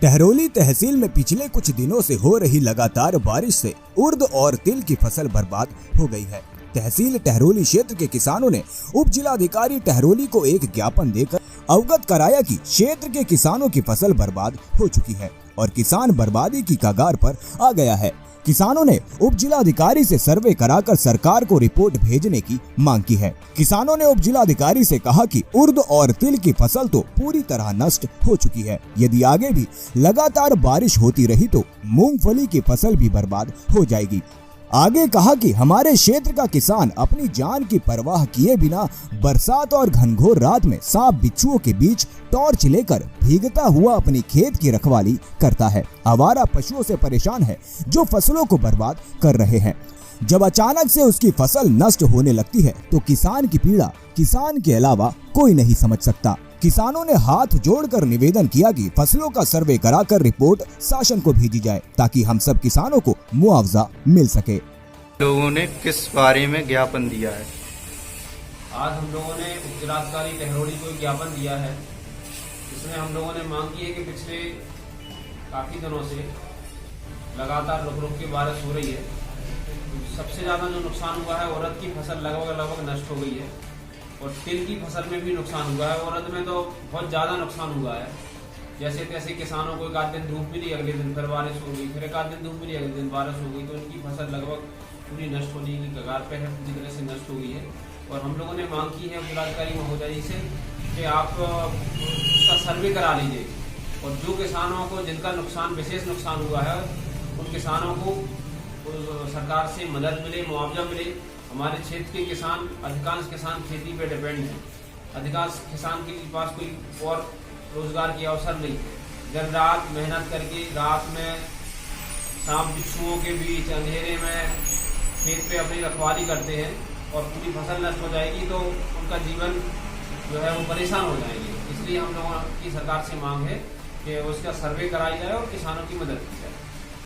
टहरौली तहसील में पिछले कुछ दिनों से हो रही लगातार बारिश से उर्द और तिल की फसल बर्बाद हो गई है। तहसील टहरौली क्षेत्र के किसानों ने उप जिलाधिकारी टहरौली को एक ज्ञापन देकर अवगत कराया कि क्षेत्र के किसानों की फसल बर्बाद हो चुकी है और किसान बर्बादी की कगार पर आ गया है। किसानों ने उप जिलाधिकारी से सर्वे कराकर सरकार को रिपोर्ट भेजने की मांग की है। किसानों ने उप जिलाधिकारी से कहा कि उर्द और तिल की फसल तो पूरी तरह नष्ट हो चुकी है। यदि आगे भी लगातार बारिश होती रही तो मूंगफली की फसल भी बर्बाद हो जाएगी। आगे कहा कि हमारे क्षेत्र का किसान अपनी जान की परवाह किए बिना बरसात और घनघोर रात में सांप बिच्छुओं के बीच टॉर्च लेकर भीगता हुआ अपनी खेत की रखवाली करता है। आवारा पशुओं से परेशान है जो फसलों को बर्बाद कर रहे हैं। जब अचानक से उसकी फसल नष्ट होने लगती है तो किसान की पीड़ा किसान के अलावा कोई नहीं समझ सकता। किसानों ने हाथ जोड़कर निवेदन किया कि फसलों का सर्वे कराकर रिपोर्ट शासन को भेजी जाए ताकि हम सब किसानों को मुआवजा मिल सके। लोगों ने किस बारे में ज्ञापन दिया है? आज हम लोगों ने उप जिलाधिकारी टहरौली को ज्ञापन दिया है। इसमें हम लोगों ने मांग की है कि पिछले काफ़ी दिनों से लगातार रुक रुक के बारिश हो रही है। सबसे ज़्यादा जो नुकसान हुआ है उड़द की फसल लगभग नष्ट हो गई है और तिल की फसल में भी नुकसान हुआ है। उड़द में तो बहुत ज़्यादा नुकसान हुआ है। जैसे तैसे किसानों को एक आध दिन धूप मिली, अगले दिन फिर बारिश हो गई, फिर एक आध दिन धूप मिली, अगले दिन बारिश हो गई, तो उनकी फसल लगभग पूरी नष्ट होने की कगार पे है, पूरी तरह से नष्ट हो गई है। और हम लोगों ने मांग की है जिलाधिकारी महोदय जी से कि आप उसका सर्वे करा लीजिए और जो किसानों को जिनका नुकसान विशेष नुकसान हुआ है उन किसानों को सरकार से मदद मिले, मुआवजा मिले। हमारे क्षेत्र के किसान, अधिकांश किसान खेती पे डिपेंड हैं। अधिकांश किसान के पास कोई और रोजगार के अवसर नहीं। दिन रात मेहनत करके रात में सांप बिच्छुओं के बीच अंधेरे में खेत पे अपनी रखवाली करते हैं और पूरी फसल नष्ट हो जाएगी तो उनका जीवन जो है वो परेशान हो जाएंगे। इसलिए हम लोगों की सरकार से मांग है कि उसका सर्वे कराई जाए और किसानों की मदद की जाए।